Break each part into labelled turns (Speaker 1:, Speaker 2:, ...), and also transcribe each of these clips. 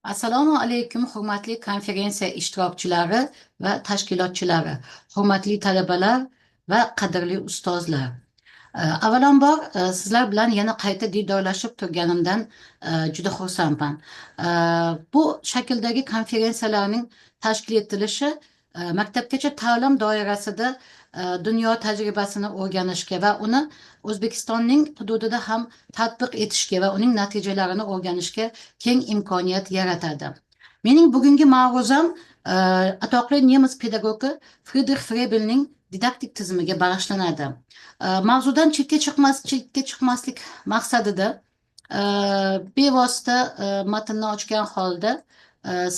Speaker 1: Assalomu alaykum, hurmatli konferensiya ishtirokchilari va tashkilotchilari, hurmatli talabalar va qadrli ustozlar. Avvalambor sizlar bilan yana qayta diydorlashib turganimdan juda xursandman. Bu shakldagi konferensiyalarning tashkil etilishi maktabgacha ta'lim doirasida dunyo tajribasini o'rganishga va uni O'zbekistonning hududida ham tatbiq etishga va uning natijalarini o'rganishga keng imkoniyat yaratadi. Mening bugungi ma'ruzam atoqli nemis pedagogi Friedrich Frebelning didaktik tizimiga bag'ishlanadi. Mavzudan chetga chiqmaslik maqsadida bevosita matnni ochgan holda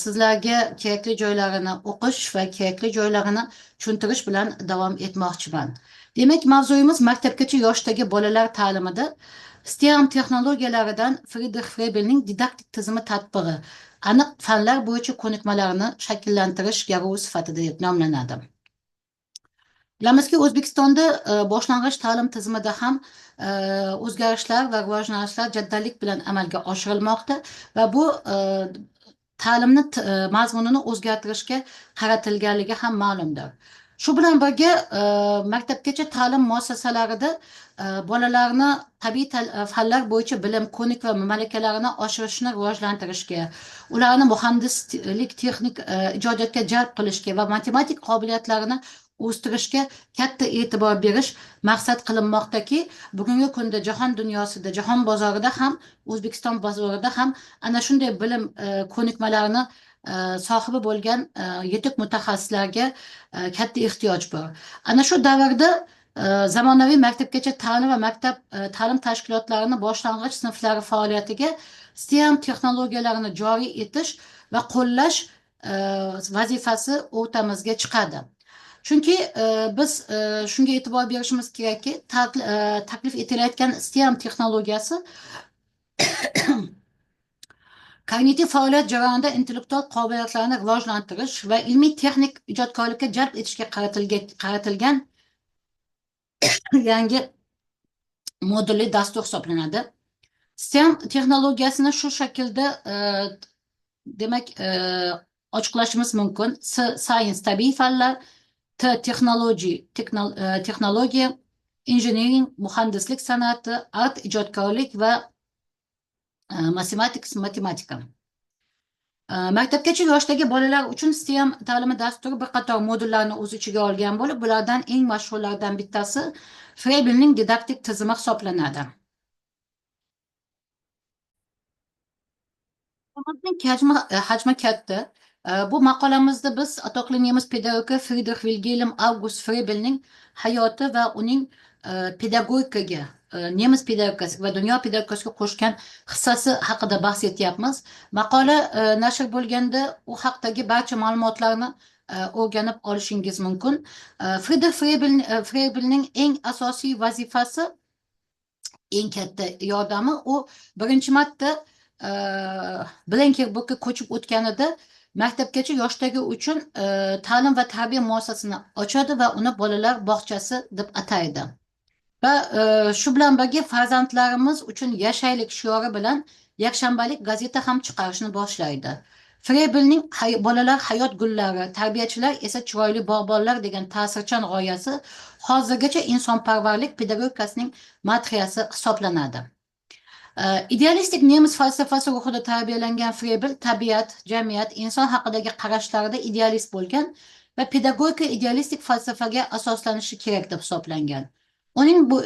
Speaker 1: sizlarga kerakli joylarini o'qish va kerakli joylarini tushuntirish bilan davom etmoqchiman. Demak, mavzuyimiz maktabgacha yoshdagi bolalar ta'limida STEM texnologiyalaridan Friedrich Frebelning didaktik tizimi tatbig'i aniq fanlar bo'yicha ko'nikmalarni shakllantirish garovi sifatida deb nomlanadi. Bilamizki, O'zbekistonda boshlang'ich ta'lim tizimida ham o'zgarishlar va rivojlanishlar jadallik bilan amalga oshirilmoqda va bu ta'limni mazmunini o'zgartirishga qaratilganligi ham ma'lumdir. Shu bilan birga maktabgacha ta'lim muassasalarida bolalarni tabiiy fanlar bo'yicha bilim, ko'nik va malakalarini oshirishni rivojlantirishga, ularni muhandislik, texnik ijodiyotga jalb qilishga va matematik qobiliyatlarini o'stirishga katta e'tibor berish maqsad qilinmoqdaki, bugungi kunda jahon dunyosida, jahon bozorida ham, O'zbekiston bozorida ham ana shunday bilim ko'nikmalarini sohibi bo'lgan yetuk mutaxassislarga katta ehtiyoj bor. Ana shu davrda zamonaviy maktabgacha ta'lim va maktab ta'lim tashkilotlarini boshlang'ich sinflari faoliyatiga STEM texnologiyalarini joriy etish va qo'llash vazifasi o'rtamizga chiqadi. Chunki biz shunga e'tibor berishimiz kerakki, taklif etilayotgan STEM texnologiyasi kognitiv faoliyat jarayonida intellektual qobiliyatlarni rivojlantirish va ilmiy texnik ijodkorlikka jalb etishga qaratilgan yangi modulli dastur hisoblanadi. STEM texnologiyasini shu shaklda demak ochiqlashimiz mumkin. Science tabiiy fanlar, texnologiya, engineering, muhandislik san'ati, art ijodkorlik va matematika. Maktabgacha yoshdagi bolalar uchun STEM ta'limi dasturi bir qator modullarni o'z ichiga olgan bo'lib, bulardan eng mashhurlardan bittasi Frebelning didaktik tizimi hisoblanadi. Hajmi katta. Bu maqolamizda biz atoqli nemis pedagogi Friedrich Wilhelm August Frebelning hayoti va uning pedagogikaga, nemis pedagogikasiga va dunyo pedagogikasiga qo'shgan hissasi haqida bahs etyapmiz. Maqola nashr bo'lganda u haqdagi barcha ma'lumotlarni o'rganib olishingiz mumkin. Friedrich Frebelning eng asosiy vazifasi, eng katta yordami u birinchi marta Blankenburgga ko'chib o'tganida maktabgacha yoshdagi uchun ta'lim va tarbiya muassasasini ochadi va uni bolalar bog'chasi deb ataydi. Va shu bilan birga farzandlarimiz uchun yashaylik shiori bilan yakshanbalik gazeta ham chiqarishni boshlaydi. Frebelning bolalar hayot gullari, tarbiyachilar esa chiroyli bog'bonlar degan ta'sirchan g'oyasi hozirgacha insonparvarlik pedagogikasining madhiyasi hisoblanadi. Idealistik nemis falsafasi ruhida tarbiyalangan Frebel tabiat, jamiyat, inson haqidagi qarashlarida idealist bo'lgan va pedagogika idealistik falsafaga asoslanishi kerak deb hisoblangan. Uning bu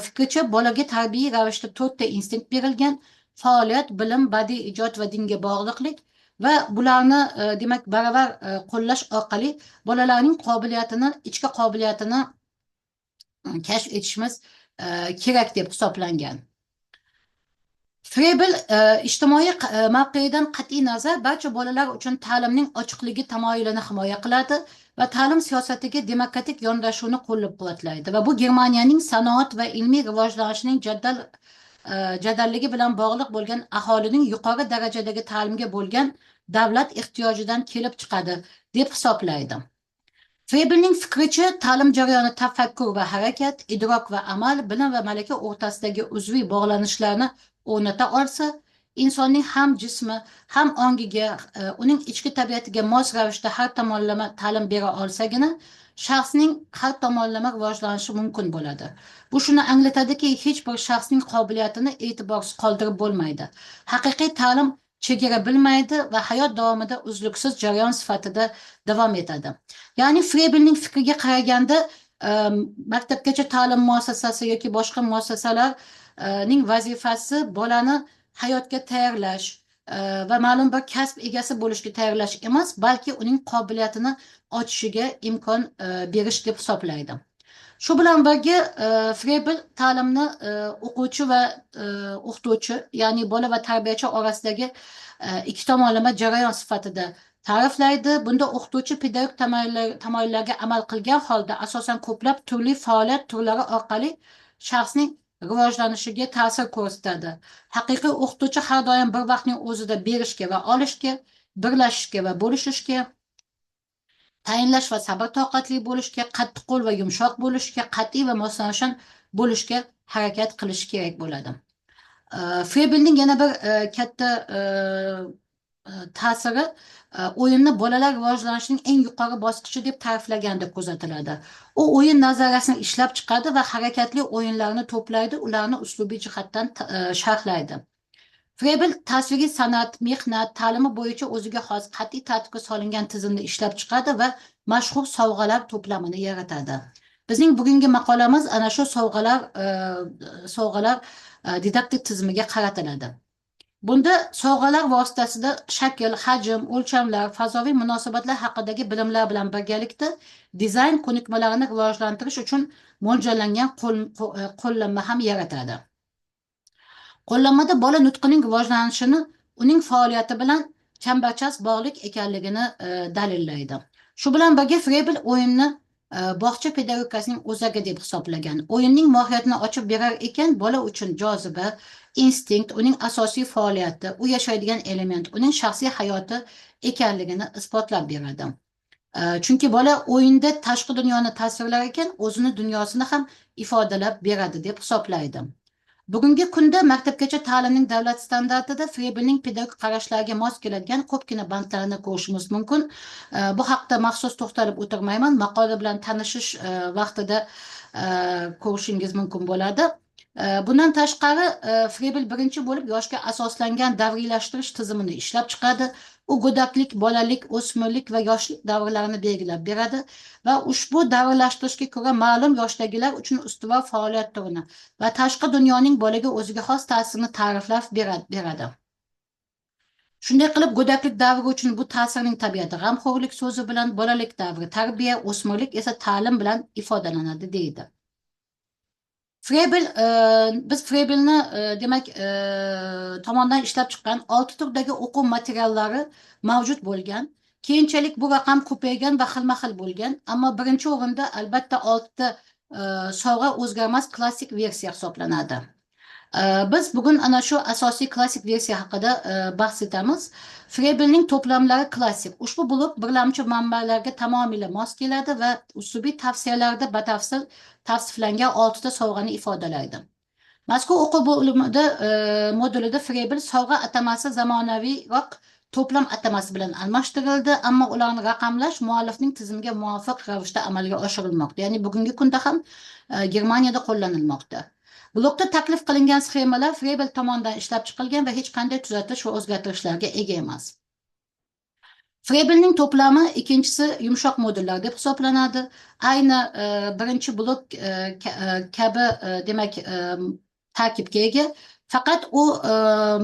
Speaker 1: fikricha bolaga tabiiy ravishda 4 ta instinkt berilgan: faoliyat, bilim, badiiy ijod va dinga bog'liqlik va bularni demak baravar qo'llash orqali bolalarning ichki qobiliyatini kashf etishimiz kerak deb hisoblangan. Frebel ijtimoiy mavqeyidan qat'iy nazar barcha bolalar uchun ta'limning ochiqligi tamoyilini himoya qiladi va ta'lim siyosatiga demokratik yondashuvni qo'llab-quvvatlaydi va bu Germaniyaning sanoat va ilmiy rivojlanishining jadalligi bilan bog'liq bo'lgan aholining yuqori darajadagi ta'limga bo'lgan davlat ehtiyojidan kelib chiqadi deb hisoblaydi. Frebelning fikricha, ta'lim jarayoni tafakkur va harakat, idrok va amal, bilim va malaka o'rtasidagi uzviy bog'lanishlarni o'rnata olsa, insonning ham jismi ham ongiga, uning ichki tabiatiga mos ravishda har tomonlama ta'lim bera olsagina shaxsning har tomonlama rivojlanishi mumkin bo'ladi. Bu shuni anglatadiki, hech bir shaxsning qobiliyatini e'tiborsiz qoldirib bo'lmaydi. Haqiqiy ta'lim chegara bilmaydi va hayot davomida uzluksiz jarayon sifatida davom etadi. Ya'ni Frebelning fikriga qaraganda, maktabgacha ta'lim muassasasi yoki boshqa muassasalarning vazifasi bolani hayotga tayyorlash va ma'lum bir kasb egasi bo'lishga tayyorlash emas, balki uning qobiliyatini ochishiga imkon berish deb hisoblaydi. Shu bilan birga Frebel ta'limni o'quvchi va o'qituvchi, ya'ni bola va tarbiyachi orasidagi ikki tomonlama jarayon sifatida ta'riflaydi. Bunda o'qituvchi pedagog tamoyillarga amal qilgan holda asosan ko'plab turli faoliyat turlari orqali shaxsning rivojlanishiga ta'sir ko'rsatadi. Haqiqiy o'qituvchi har doim bir vaqtning o'zida berishga va olishga, birlashishga va bo'lishishga, tayinlash va sabr toqatli bo'lishga, qattiqqo'l va yumshoq bo'lishga, qat'iy va moslanuvchan bo'lishga harakat qilish kerak bo'ladi. Frebelning yana bir katta ta'siri o'yinni bolalar rivojlanishining eng yuqori bosqichi deb ta'riflaganda kuzatiladi. U o'yin nazariyasini ishlab chiqadi va harakatli o'yinlarni to'playdi, ularni uslubiy jihatdan sharhlaydi. Frebel tasviriy san'at, mehnat ta'limi bo'yicha o'ziga xos qat'iy tartibga solingan tizimni ishlab chiqadi va mashhur sovg'alar to'plamini yaratadi. Bizning bugungi maqolamiz ana shu sovg'alar didaktik tizimiga qaratiladi. Bunda sovg'alar vositasida shakl, hajm, o'lchamlar, fazoviy munosabatlar haqidagi bilimlar bilan birgalikda dizayn ko'nikmalarini rivojlantirish uchun mo'ljallangan qo'llanma ham yaratadi. Qo'llanmada bola nutqining rivojlanishini uning faoliyati bilan chambarchas bog'liq ekanligini dalillaydi. Shu bilan birga Frebel o'yinni bog'cha pedagogikasining o'zagi deb hisoblagan. O'yinning mohiyatini ochib berar ekan, bola uchun joziba, instinkt uning asosiy faoliyati, u yashaydigan element, uning shaxsiy hayoti ekanligini isbotlab beradi. Chunki bola o'yinda tashqi dunyoni tasvirlar ekan, o'zini dunyosini ham ifodalab beradi deb hisoblaydi. Bugungi kunda maktabgacha ta'limning davlat standartida Frebelning pedagogik qarashlariga mos keladigan ko'pgina bandlarini ko'rishimiz mumkin. Bu haqda maxsus to'xtalib o'tirmayman. Maqola bilan tanishish vaqtida ko'rishingiz mumkin bo'ladi. Bundan tashqari Frebel birinchi bo'lib yoshga asoslangan davriylashtirish tizimini ishlab chiqadi. U go'daklik, bolalik, o'smirlik va yoshlik davrlarini belgilab beradi va ushbu davrlashtirishga ko'ra ma'lum yoshdagilar uchun ustuvor faoliyat turini va tashqi dunyoning bolaga o'ziga xos ta'sirini ta'riflab beradi. Shunday qilib, go'daklik davri uchun bu ta'sirning tabiati g'amxo'rlik so'zi bilan, bolalik davri tarbiya, o'smirlik esa ta'lim bilan ifodalanadi deydi. Biz Frebelni demak tomonidan ishlab chiqqan 6 turdagi o'quv materiallari mavjud bo'lgan. Keyinchalik bu raqam ko'paygan va xilma-xil bo'lgan, ammo birinchi o'rinda albatta 6 ta sovg'a o'zgarmas klassik versiya hisoblanadi. Biz bugun ana shu asosiy klassik versiya haqida bahs etamiz. Frebelning to'plamlari klassik. Ushbu blok birlamchi manbalarga tamomila mos keladi va uslubiy tavsiyalarda batafsil tavsiflangan 6 ta sovg'ani ifodalaydi. Mazkur o'quv bo'limida modulida Frebel sovg'a atamasi zamonaviyroq to'plam atamasi bilan almashtirildi, ammo ularni raqamlash muallifning tizimiga muvofiq ravishda amalga oshirilmoqda. Ya'ni bugungi kunda ham Germaniyada qo'llanilmoqda. Blokda taklif qilingan sxemalar Frebel tomonidan ishlab chiqilgan va hech qanday tuzatish va o'zgartirishlarga ega emas. Frebelning to'plami ikkinchisi yumshoq modullar deb hisoblanadi. Ayni birinchi blok kabi demak tarkibga ega. Faqat u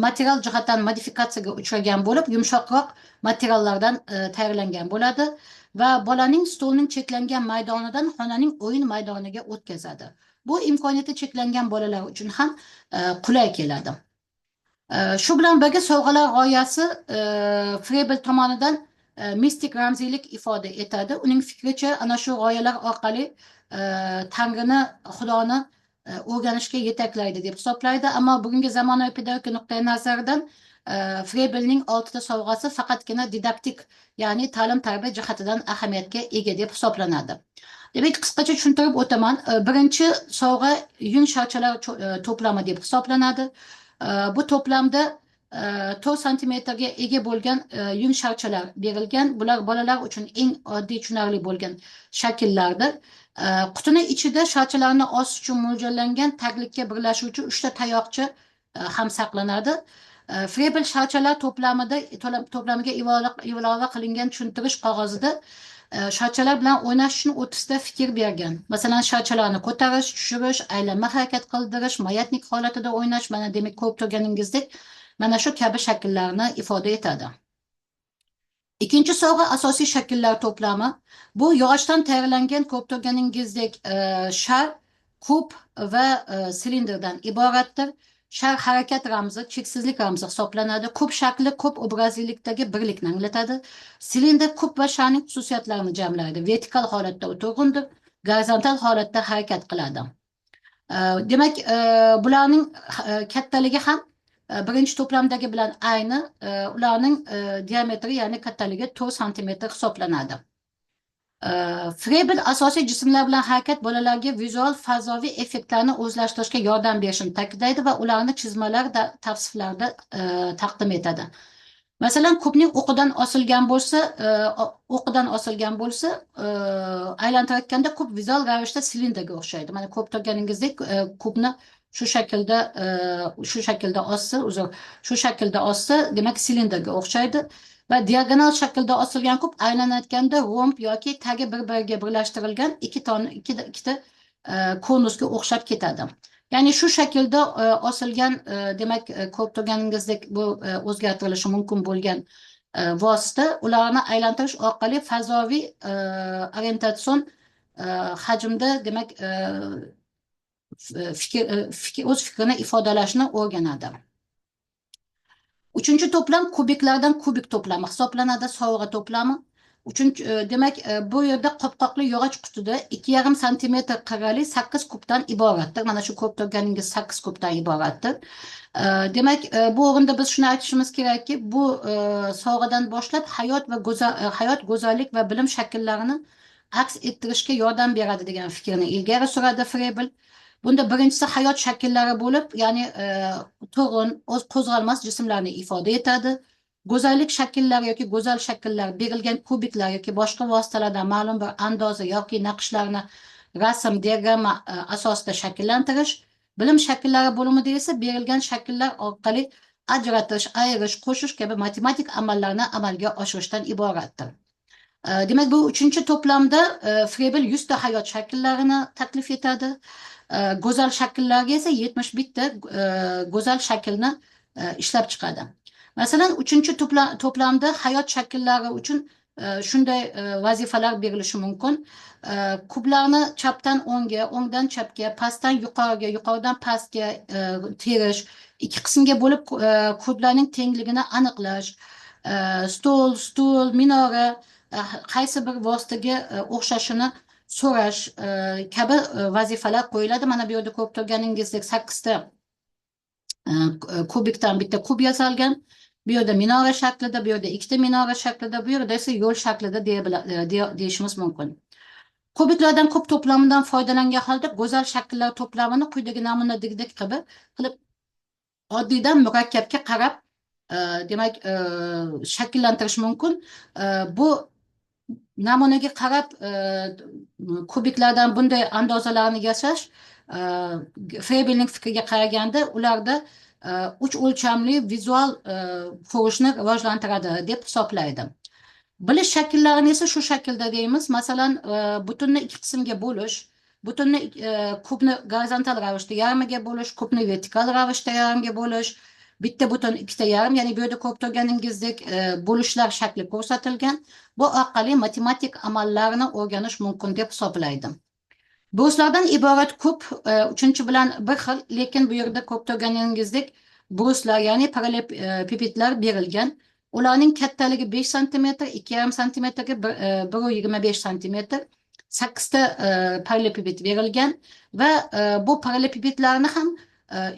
Speaker 1: material jihatdan modifikatsiyaga uchragan bo'lib, yumshoqroq materiallardan tayyorlangan bo'ladi va bolaning stolning cheklangan maydonidan xonaning o'yin maydoniga o'tkazadi. Bu imkoniyati cheklangan bolalar uchun ham qulay keladi. Shu bilan birga sovg'alar g'oyasi Frebel tomonidan mistik ramziylik ifoda etadi. Uning fikricha ana shu g'oyalar orqali Tangrini, Xudoni o'rganishga yetaklaydi deb hisoblaydi, ammo bugungi zamonaviy pedagogika nuqtai nazaridan Frebelning 6 ta sovg'asi faqatgina didaktik, ya'ni ta'lim tarbiya jihatidan ahamiyatga ega deb hisoblanadi. Demak, qisqacha tushuntirib o'taman. Birinchi sovg'a yung sharchalar to'plami deb hisoblanadi. Bu to'plamda 4 santimetrga ega bo'lgan yung sharchalar berilgan. Bular bolalar uchun eng oddiy tushunarli bo'lgan shakllardir. Qutini ichida sharchalarni osish uchun mo'ljallangan taglikka birlashuvchi 3 ta tayoqcha ham saqlanadi. Frebel sharchalar to'plamiga ilova qilingan tushuntirish qog'ozida sharchalar bilan o'ynash uchun 30 ta fikr bergan. Masalan, sharchalarni ko'tarish, tushirish, aylanma harakat qildirish, mayatnik holatida o'ynash, mana demak ko'rib turganingizdek, mana shu kabi shakllarni ifoda etadi. Ikkinchi sovg'a asosiy shakllar to'plami. Bu yog'ochdan tayyorlangan ko'rib turganingizdek shar, kub va silindrdan iboratdir. Shar harakat ramzi, cheksizlik ramzi hisoblanadi. Kub shakli kub obrazlilikdagi birlikni anglatadi. Silindr kub va sharning xususiyatlarini jamlaydi. Vertikal holatda o'tirg'undir, gorizontal holatda harakat qiladi. Demak, bularning kattaligi ham birinchi to'plamdagi bilan ayni. Ularning diametri, ya'ni kattaligi 4 santimetr hisoblanadi. Frebel asosiy jismlar bilan harakat bolalarga vizual fazoviy effektlarni o'zlashtirishga yordam berishini ta'kidlaydi va ularni chizmalar tavsiflarda taqdim etadi. Masalan, kubning o'qidan osilgan bo'lsa, aylantirayotganda kub vizual ravishda silindrga o'xshaydi. Mana ko'rib turganingizdek, kubni shu shaklda ossa, demak silindrga o'xshaydi. Va diagonal shaklda osilgan kub aylanayotganda romb yoki tagi bir-biriga birlashtirilgan ikkita konusga o'xshab ketadi. Ya'ni shu shaklda osilgan, demak ko'rib turganingizdek, bu o'zgartirilishi mumkin bo'lgan vosita ularni aylantirish orqali fazoviy orientatsion hajmda, demak o'z fikrini ifodalashni o'rganadi. Uchinchi to'plam kubiklardan kubik to'plami hisoblanadi, sovg'a to'plami. Demak, bu yerda qopqoqli yog'och qutida 2,5 santimetr qirrali 8 kubdan iboratdir. Mana shu ko'rib turganingiz 8 kubdan iboratdir. Demak, bu o'rinda biz shuni aytishimiz kerakki, bu sovg'adan boshlab hayot, go'zallik va bilim shaklarini aks ettirishga yordam beradi degan fikrni ilgari suradi Frebel. Bunda birinchisi hayot shakllari bo'lib, ya'ni to'g'on, qo'zg'almas jismlarni ifoda etadi. Go'zallik shakllari yoki go'zal shakllar berilgan kubiklar yoki boshqa vositalardan ma'lum bir andoza yoki naqshlarni rasm, diagramma asosida shakllantirish. Bilim shakllari bo'limida esa berilgan shakllar orqali ajratish, ayirish, qo'shish kabi matematik amallarni amalga oshirishdan iboratdir. Demak, bu uchinchi to'plamda Frebel 100 ta hayot shakllarini taklif etadi. Go'zal shakllarga esa 71 ta go'zal shaklni ishlab chiqadi. Masalan, uchinchi to'plamda hayot shakllari uchun shunday vazifalar berilishi mumkin. Kublarni chapdan o'ngga, o'ngdan chapga, pastdan yuqoriga, yuqoridan pastga terish, ikki qismga bo'lib kublarning tengligini aniqlash, stul, minora qaysi bir vositaga o'xshashini so'rash kabi vazifalar qo'yiladi. Mana bu yerda ko'rib turganingizdek 8 ta kubikdan bitta kub yasalgan. Bu yerda minora shaklida, bu yerda ikkita minora shaklida, bu yerda esa yo'l shaklida deyishimiz mumkin. Kubiklardan kub to'plamidan foydalangan holda go'zal shakllar to'plamini quyidagi namunadagidek qilib oddiydan murakkabga qarab demak shakllantirish mumkin. Bu namunaga qarab kubiklardan bunday andozalarni yasash Frebelning fikriga qaraganda ularda 3 o'lchamli vizual ko'rishni rivojlantiradi deb hisoblaydi. Bilish shakllarini esa shu shaklda deymiz. Masalan, butunni ikki qismga bo'lish, butunni kubni gorizontal ravishda yarmiga bo'lish, kubni vertikal ravishda yarmiga bo'lish, bitta butun ikkita yarim, ya'ni bu yerda ko'rib turganingizdek bo'lishlar shakli ko'rsatilgan. Bu orqali matematik amallarni o'rganish mumkin deb hisoblaydi. Bruslardan iborat kub uchinchi bilan bir xil, lekin bu yerda ko'rib turganingizdek bruslar, ya'ni parallelepipedlar berilgan. Ularning kattaligi 5 santimetr, 2,5 santimetrga 1,25 santimetr, 8 ta parallelepiped berilgan va bu parallelepipedlarni ham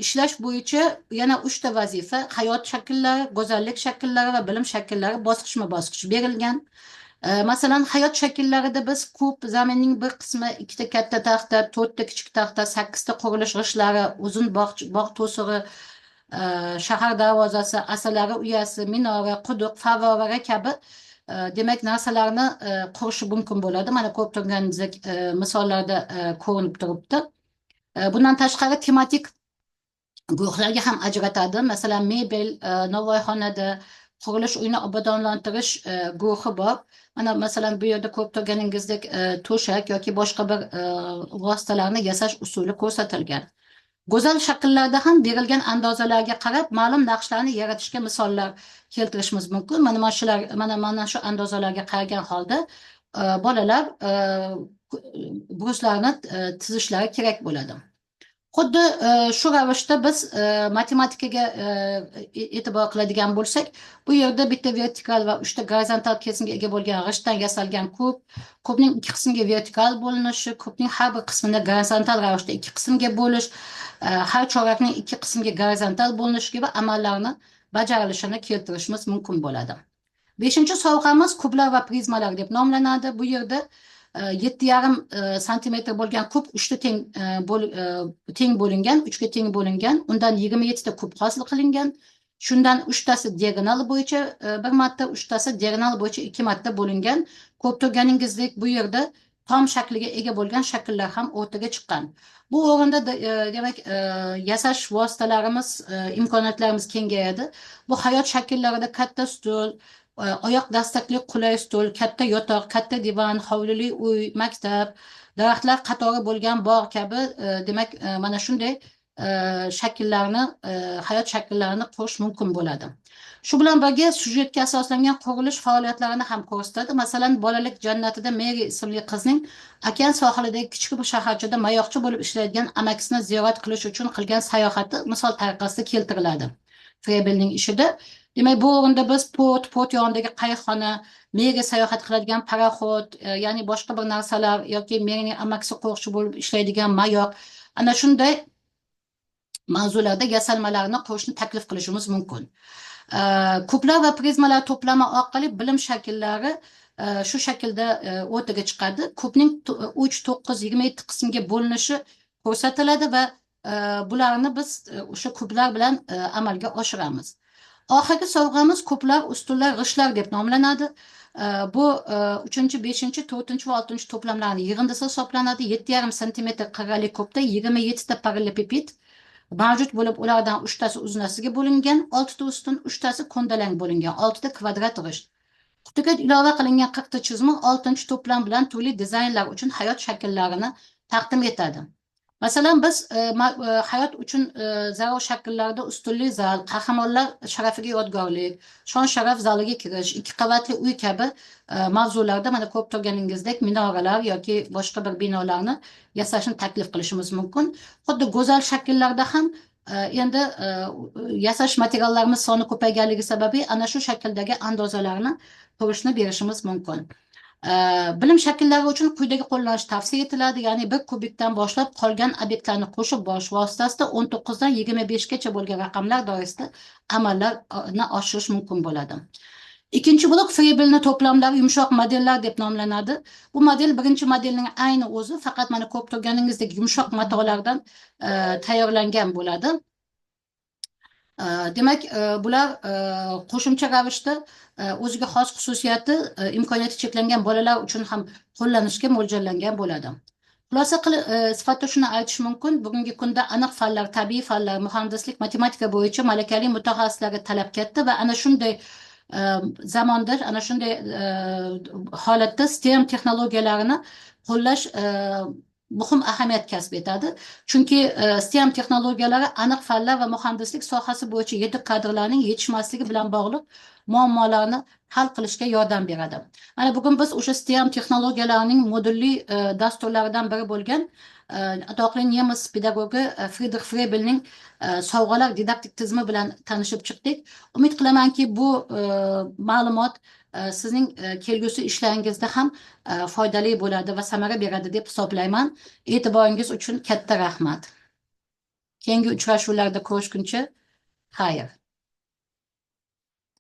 Speaker 1: ishlash bo'yicha yana 3 ta vazifa, hayot shakllari, go'zallik shakllari va bilim shakllari bosqichma-bosqich berilgan. Masalan, hayot shakllarida biz kub, zaminning bir qismi, 2 ta katta taxta, 4 ta kichik taxta, 8 ta qurilish g'ishlari, uzun bog' to'sig'i, shahar darvozasi, asalari uyasi, minora, quduq, favvora kabi demak narsalarni qurishi mumkin bo'ladi. Mana ko'rib turganingizdek misollarda ko'rinib turibdi. Bundan tashqari tematik guruhlarga ham ajratadi. Masalan, mebel, novvoyxonada qurilish uyini obodonlantirish guruhi bor. Mana masalan bu yerda ko'rib turganingizdek to'shak yoki boshqa bir vositalarni yasash usuli ko'rsatilgan. Go'zal shakllarda ham berilgan andozalarga qarab ma'lum naqshlarni yaratishga misollar keltirishimiz mumkin. Mana shu andozalarga qaragan holda bolalar bruslarni tizishlari kerak bo'ladi. Xuddi shu ravishda biz matematikaga e'tibor qiladigan bo'lsak, bu yerda bitta vertikal va 3 ta gorizontal kesimga ega bo'lgan g'ishtdan yasalgan kubning 2 qismga vertikal bo'linishi, kubning har bir qismini gorizontal ravishda 2 qismga bo'lish, har chorakning 2 qismga gorizontal bo'linishi gibi amallarni bajarilishini keltirishimiz mumkin bo'ladi. 5-chi sovg'amiz kublar va prizmalar deb nomlanadi. Bu yerda 7,5 santimetr bo'lgan kub 3 ta teng bo'lingan, 3 ga teng bo'lingan. Undan 27 ta kub hosil qilingan. Shundan 3 tasi diagonal bo'yicha bir marta, 3 tasi diagonal bo'yicha 2 marta bo'lingan. Ko'rib turganingizdek bu yerda tom shakliga ega bo'lgan shakllar ham o'rtaga chiqqan. Bu o'rinda demak yasash vositalarimiz, imkoniyatlarimiz kengayadi. Bu hayot shakllarida katta stul, oyoq dastakli qulay stul, katta yotoq, katta divan, hovlili uy, maktab, daraxtlar qatori bo'lgan bog' kabi demak mana shunday shakllarni, hayot shaklarini qurish mumkin bo'ladi. Shu bilan birga syujetga asoslangan qurilish faoliyatlarini ham ko'rsatadi. Masalan, bolalik jannatida Meri ismli qizning okean sohilidagi kichik bir shaharchada mayoqchi bo'lib ishlaydigan amakisini ziyorat qilish uchun qilgan sayohati misol tariqasida keltiriladi Frebelning ishida. Demak, bu o'rinda biz port yonidagi qayiqxona, Meri sayohat qiladigan paraxod, ya'ni boshqa bir narsalar yoki Merining amakisi qo'riqchi bo'lib ishlaydigan mayoq, ana shunday mavzularda yasalmalarni qo'shni taklif qilishimiz mumkin. Kublar va prizmalar to'plami orqali bilim shakllari shu shaklda o'rtaga chiqadi. Kubning 3, 9, 27 qismga bo'linishi ko'rsatiladi va bularni biz o'sha kublar bilan amalga oshiramiz. Oxirgi sovg'amiz kublar, ustunlar, g'ishtlar deb nomlanadi. Bu 3, 5, 4 va 6 to'plamlarning yig'indisi hisoblanadi. 7,5 santimetr qirrali kubda 27 ta parallelepiped mavjud bo'lib, ulardan 3 tasi uznasiga bo'lingan, 6 ta ustun, 3 tasi ko'ndalang bo'lingan, 6 ta kvadrat g'isht. Qutiga ilova qilingan 40 ta chizma 6 to'plam bilan turli dizaynlar uchun hayot shakllarini taqdim etadi. Masalan, biz hayot uchun zarur shakllarda ustunli zal, qahramonlar sharafiga yodgorlik, shon sharaf zaliga kirish, 2 qavatli uy kabi mavzularda mana ko'rib turganingizdek minoralar yoki boshqa bir binolarni yasashni taklif qilishimiz mumkin. Xuddi go'zal shakllarda ham endi yasash materiallarimiz soni ko'payganligi sababli ana shu shakldagi andozalarni ko'rishni berishimiz mumkin. Bilim shakllari uchun quyidagi qo'llanish tavsiya etiladi. Ya'ni bir kubikdan boshlab qolgan obyektlarni qo'shib borish vositasida 19 dan 25 gacha bo'lgan raqamlar doirasida amallarni oshirish mumkin bo'ladi. Ikkinchi blok Frebelning to'plamlari yumshoq modellar deb nomlanadi. Bu model birinchi modelning ayni o'zi, faqat mana ko'rib turganingizdek yumshoq matolardan tayyorlangan bo'ladi. Demak, bular qo'shimcha ravishda o'ziga xos xususiyati, imkoniyati cheklangan bolalar uchun ham qo'llanishga mo'ljallangan bo'ladi. Xulosa sifatida shuni aytish mumkin, bugungi kunda aniq fanlar, tabiiy fanlar, muhandislik, matematika bo'yicha malakali mutaxassislarga talab katta va ana shunday zamonda, ana shunday holatda STEM texnologiyalarini qo'llash muhim ahamiyat kasb etadi. Chunki STEM texnologiyalari aniq fanlar va muhandislik sohasi bo'yicha yetuk kadrlarning yetishmasligi bilan bog'liq muammolarni hal qilishga yordam beradi. Mana bugun biz o'sha STEM texnologiyalarining modulli dasturlaridan biri bo'lgan atoqli nemis pedagogi Friedrich Frebelning sovg'alar didaktik tizimi bilan tanishib chiqdik. Umid qilamanki, bu ma'lumot sizning kelgusi ishlaringizda ham foydali bo'ladi va samara beradi deb hisoblayman. E'tiboringiz uchun katta rahmat. Keyingi uchrashuvlarda ko'rishguncha xayr.